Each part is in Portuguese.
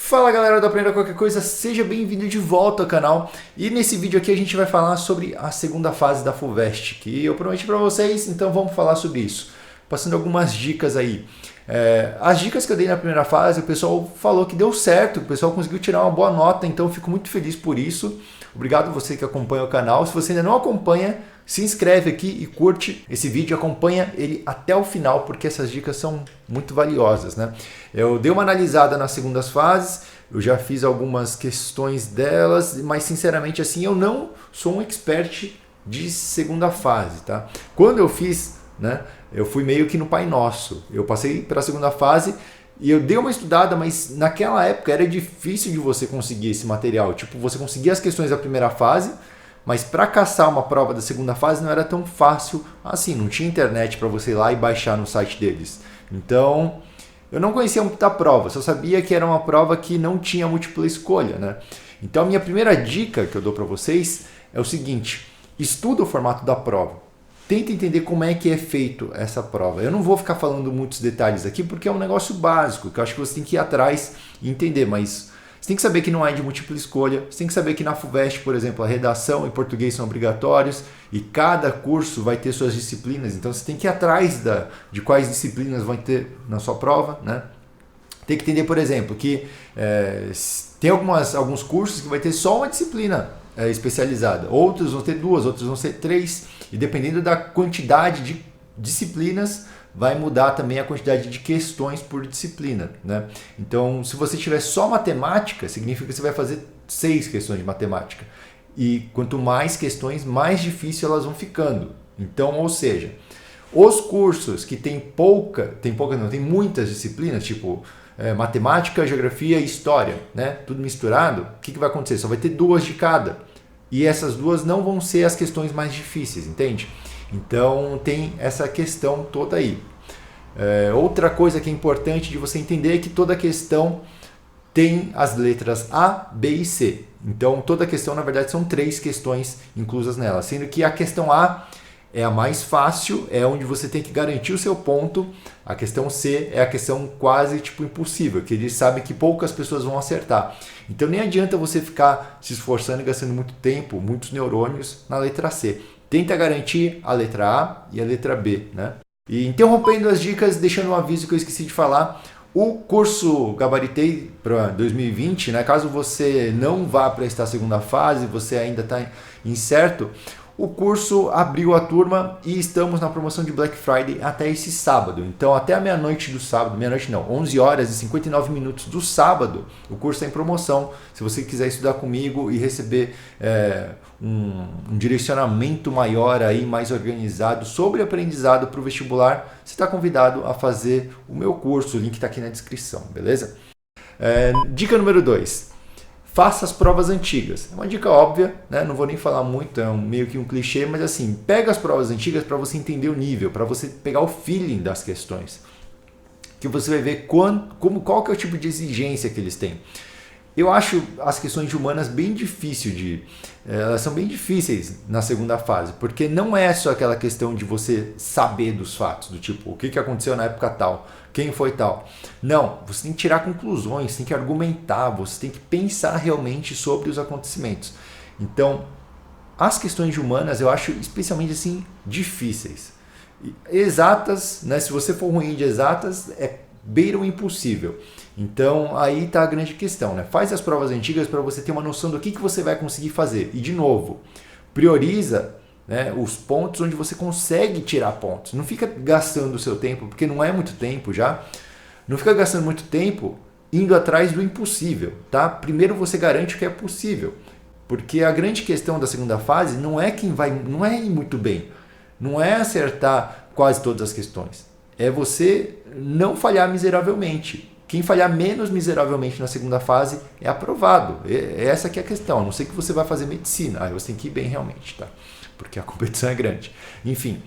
Fala galera do Aprenda Qualquer Coisa, seja bem-vindo de volta ao canal. E nesse vídeo aqui a gente vai falar sobre a segunda fase da FUVEST, que eu prometi para vocês, então vamos falar sobre isso. Passando algumas dicas aí. As dicas que eu dei na primeira fase, o pessoal falou que deu certo, o pessoal conseguiu tirar uma boa nota, então eu fico muito feliz por isso. Obrigado você que acompanha o canal. Se você ainda não acompanha, se inscreve aqui e curte esse vídeo, acompanha ele até o final, porque essas dicas são muito valiosas, né? Eu dei uma analisada nas segundas fases, eu já fiz algumas questões delas, mas sinceramente assim, eu não sou um expert de segunda fase, tá? Quando eu fiz, né, eu fui meio que no Pai Nosso. Eu passei para a segunda fase e eu dei uma estudada, mas naquela época era difícil de você conseguir esse material. Tipo, você conseguia as questões da primeira fase, mas para caçar uma prova da segunda fase não era tão fácil assim. Não tinha internet para você ir lá e baixar no site deles. Então, eu não conhecia muito da prova, só sabia que era uma prova que não tinha múltipla escolha, né? Então, a minha primeira dica que eu dou para vocês é o seguinte: estuda o formato da prova. Tenta entender como é que é feito essa prova. Eu não vou ficar falando muitos detalhes aqui porque é um negócio básico, que eu acho que você tem que ir atrás e entender, mas você tem que saber que não é de múltipla escolha, você tem que saber que na FUVEST, por exemplo, a redação e português são obrigatórios e cada curso vai ter suas disciplinas, então você tem que ir atrás de quais disciplinas vão ter na sua prova, né? Tem que entender, por exemplo, que tem alguns cursos que vai ter só uma disciplina especializada, outros vão ter duas, outros vão ser três, e dependendo da quantidade de disciplinas, vai mudar também a quantidade de questões por disciplina, né? Então, se você tiver só matemática, significa que você vai fazer 6 questões de matemática. E quanto mais questões, mais difícil elas vão ficando. Então, ou seja, os cursos que tem muitas disciplinas, tipo matemática, geografia e história, né? Tudo misturado, o que vai acontecer? Só vai ter 2 de cada. E essas 2 não vão ser as questões mais difíceis, entende? Então tem essa questão toda aí. Outra coisa que é importante de você entender é que toda questão tem as letras A, B e C. Então toda questão, na verdade, são 3 questões inclusas nela, sendo que a questão A é a mais fácil, é onde você tem que garantir o seu ponto. A questão C é a questão quase tipo impossível, que eles sabem que poucas pessoas vão acertar. Então nem adianta você ficar se esforçando e gastando muito tempo, muitos neurônios na letra C. Tenta garantir a letra A e a letra B, né? E interrompendo as dicas, deixando um aviso que eu esqueci de falar, o curso Gabaritei para 2020, né? Caso você não vá prestar a segunda fase, você ainda está incerto, o curso abriu a turma e estamos na promoção de Black Friday até esse sábado. Então, até a meia-noite do sábado, 11 horas e 59 minutos do sábado, o curso está em promoção. Se você quiser estudar comigo e receber um direcionamento maior, aí, mais organizado sobre aprendizado para o vestibular, você está convidado a fazer o meu curso. O link está aqui na descrição, beleza? Dica número 2. Faça as provas antigas. É uma dica óbvia, né? Não vou nem falar muito, é meio que um clichê, mas assim, pega as provas antigas para você entender o nível, para você pegar o feeling das questões. Que você vai ver qual que é o tipo de exigência que eles têm. Eu acho as questões de humanas bem difíceis elas são bem difíceis na segunda fase, porque não é só aquela questão de você saber dos fatos, do tipo, o que aconteceu na época tal, quem foi tal. Não, você tem que tirar conclusões, tem que argumentar, você tem que pensar realmente sobre os acontecimentos. Então, as questões de humanas eu acho especialmente assim difíceis. Exatas, né? Se você for ruim de exatas, beira o impossível. Então aí está a grande questão, né? Faz as provas antigas para você ter uma noção do que você vai conseguir fazer. E de novo, prioriza, né, os pontos onde você consegue tirar pontos. Não fica gastando o seu tempo, porque não é muito tempo já. Não fica gastando muito tempo indo atrás do impossível, tá? Primeiro você garante o que é possível. Porque a grande questão da segunda fase não é não é ir muito bem. Não é acertar quase todas as questões. É você não falhar miseravelmente. Quem falhar menos miseravelmente na segunda fase é aprovado. Essa que é a questão. A não sei que você vai fazer medicina. Aí você tem que ir bem realmente, tá? Porque a competição é grande. Enfim,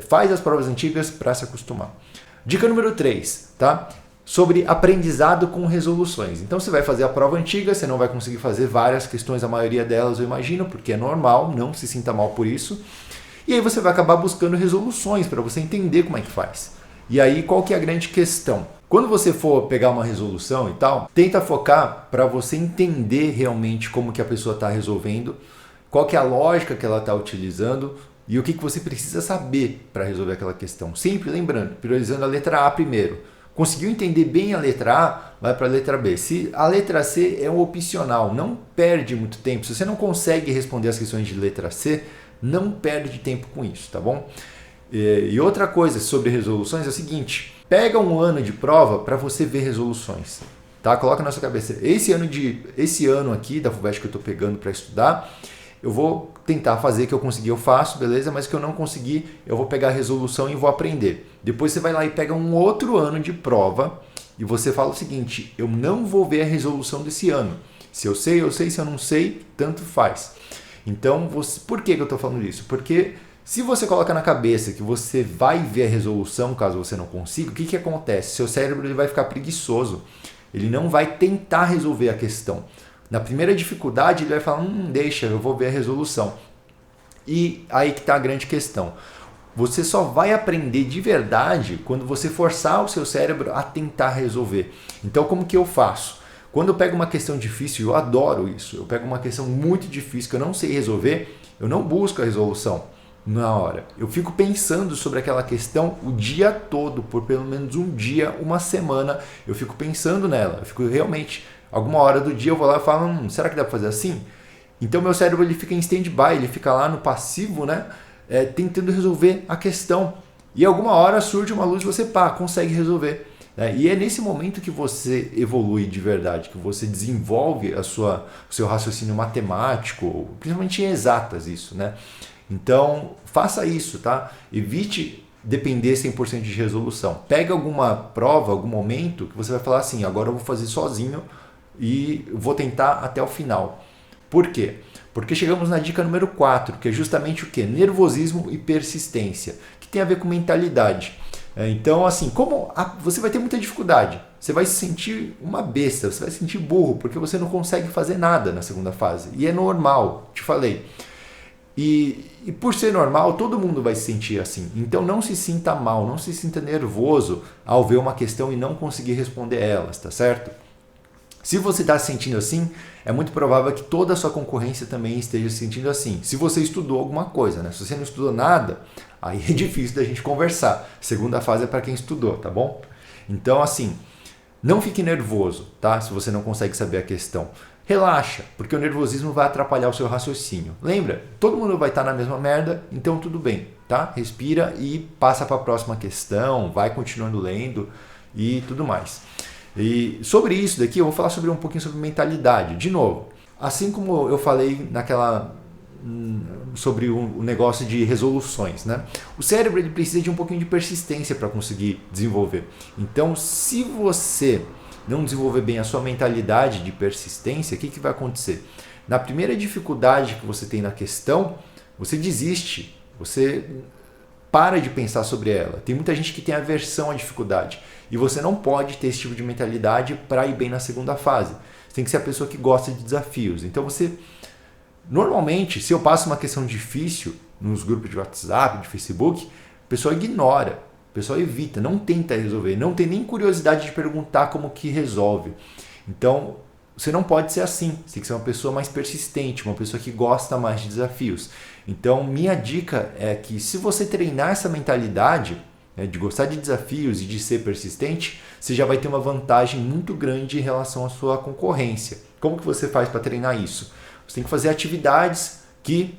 faz as provas antigas para se acostumar. Dica número 3, tá? Sobre aprendizado com resoluções. Então você vai fazer a prova antiga, você não vai conseguir fazer várias questões, a maioria delas eu imagino, porque é normal, não se sinta mal por isso. E aí você vai acabar buscando resoluções para você entender como é que faz. E aí, qual que é a grande questão? Quando você for pegar uma resolução e tal, tenta focar para você entender realmente como que a pessoa está resolvendo, qual que é a lógica que ela está utilizando e o que você precisa saber para resolver aquela questão. Sempre lembrando, priorizando a letra A primeiro. Conseguiu entender bem a letra A, vai para a letra B. Se a letra C é um opcional, não perde muito tempo. Se você não consegue responder as questões de letra C, não perde tempo com isso, tá bom? E outra coisa sobre resoluções é o seguinte, pega um ano de prova para você ver resoluções, tá? Coloca na sua cabeça, esse ano aqui da FUVEST que eu estou pegando para estudar, eu vou tentar fazer, que eu conseguir eu faço, beleza? Mas que eu não conseguir, eu vou pegar a resolução e vou aprender. Depois você vai lá e pega um outro ano de prova e você fala o seguinte, eu não vou ver a resolução desse ano. Se eu sei, eu sei. Se eu não sei, tanto faz. Então, por que eu estou falando isso? Porque se você coloca na cabeça que você vai ver a resolução caso você não consiga, o que acontece? Seu cérebro ele vai ficar preguiçoso. Ele não vai tentar resolver a questão. Na primeira dificuldade, ele vai falar, deixa, eu vou ver a resolução. E aí que está a grande questão. Você só vai aprender de verdade quando você forçar o seu cérebro a tentar resolver. Então, como que eu faço? Quando eu pego uma questão difícil, eu adoro isso. Eu pego uma questão muito difícil que eu não sei resolver, eu não busco a resolução na hora. Eu fico pensando sobre aquela questão o dia todo, por pelo menos um dia, uma semana, eu fico pensando nela. Eu fico realmente, alguma hora do dia eu vou lá e falo, será que dá para fazer assim? Então meu cérebro ele fica em stand-by, ele fica lá no passivo, né? Tentando resolver a questão. E alguma hora surge uma luz e você consegue resolver. E é nesse momento que você evolui de verdade, que você desenvolve o seu raciocínio matemático, principalmente em exatas isso, né? Então, faça isso, tá? Evite depender 100% de resolução. Pega alguma prova, algum momento que você vai falar assim, agora eu vou fazer sozinho e vou tentar até o final. Por quê? Porque chegamos na dica número 4, que é justamente o quê? Nervosismo e persistência, que tem a ver com mentalidade. Então, assim, você vai ter muita dificuldade, você vai se sentir uma besta, você vai se sentir burro, porque você não consegue fazer nada na segunda fase. E é normal, te falei. E por ser normal, todo mundo vai se sentir assim. Então não se sinta mal, não se sinta nervoso ao ver uma questão e não conseguir responder elas, tá certo? Se você está se sentindo assim, é muito provável que toda a sua concorrência também esteja se sentindo assim. Se você estudou alguma coisa, né? Se você não estudou nada, aí é difícil da gente conversar. Segunda fase é para quem estudou, tá bom? Então, assim, não fique nervoso, tá? Se você não consegue saber a questão. Relaxa, porque o nervosismo vai atrapalhar o seu raciocínio. Lembra? Todo mundo vai estar na mesma merda, então tudo bem, tá? Respira e passa para a próxima questão, vai continuando lendo e tudo mais. E sobre isso daqui, eu vou falar um pouquinho sobre mentalidade. De novo, assim como eu falei sobre o negócio de resoluções, né? O cérebro ele precisa de um pouquinho de persistência para conseguir desenvolver. Então, se você não desenvolver bem a sua mentalidade de persistência, o que vai acontecer? Na primeira dificuldade que você tem na questão, você desiste, você para de pensar sobre ela. Tem muita gente que tem aversão à dificuldade e você não pode ter esse tipo de mentalidade para ir bem na segunda fase. Você tem que ser a pessoa que gosta de desafios. Então normalmente, se eu passo uma questão difícil nos grupos de WhatsApp, de Facebook, a pessoa ignora. O pessoal evita, não tenta resolver, não tem nem curiosidade de perguntar como que resolve. Então, você não pode ser assim. Você tem que ser uma pessoa mais persistente, uma pessoa que gosta mais de desafios. Então, minha dica é que se você treinar essa mentalidade, né, de gostar de desafios e de ser persistente, você já vai ter uma vantagem muito grande em relação à sua concorrência. Como que você faz para treinar isso? Você tem que fazer atividades que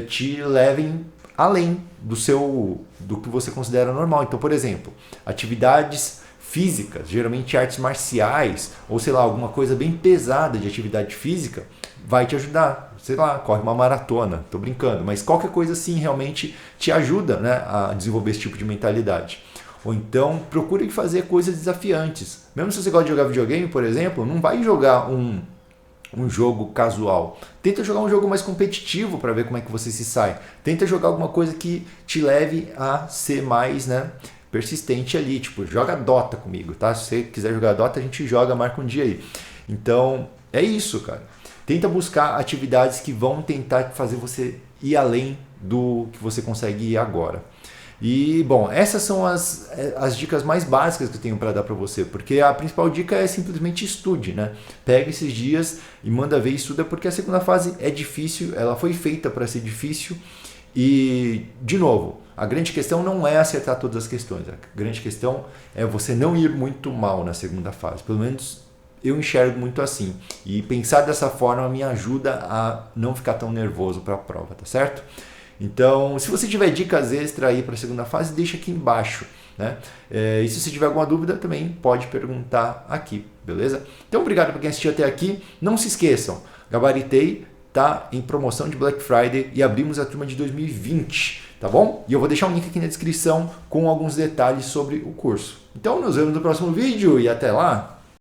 te levem além do que você considera normal. Então, por exemplo, atividades físicas, geralmente artes marciais, ou sei lá, alguma coisa bem pesada de atividade física, vai te ajudar. Sei lá, corre uma maratona, tô brincando, mas qualquer coisa assim realmente te ajuda, né, a desenvolver esse tipo de mentalidade. Ou então, procure fazer coisas desafiantes. Mesmo se você gosta de jogar videogame, por exemplo, não vai jogar um jogo casual. Tenta jogar um jogo mais competitivo para ver como é que você se sai. Tenta jogar alguma coisa que te leve a ser mais, né, persistente ali. Tipo, joga Dota comigo, tá? Se você quiser jogar Dota, a gente joga, marca um dia aí. Então, é isso, cara. Tenta buscar atividades que vão tentar fazer você ir além do que você consegue ir agora. E, bom, essas são as dicas mais básicas que eu tenho para dar para você, porque a principal dica é simplesmente estude, né? Pega esses dias e manda ver e estuda, porque a segunda fase é difícil, ela foi feita para ser difícil e, de novo, a grande questão não é acertar todas as questões, a grande questão é você não ir muito mal na segunda fase, pelo menos eu enxergo muito assim, e pensar dessa forma me ajuda a não ficar tão nervoso para a prova, tá certo? Então, se você tiver dicas extra aí para a segunda fase, deixa aqui embaixo, né? E se você tiver alguma dúvida, também pode perguntar aqui, beleza? Então, obrigado por quem assistiu até aqui. Não se esqueçam, Gabaritei tá em promoção de Black Friday e abrimos a turma de 2020, tá bom? E eu vou deixar um link aqui na descrição com alguns detalhes sobre o curso. Então, nos vemos no próximo vídeo e até lá!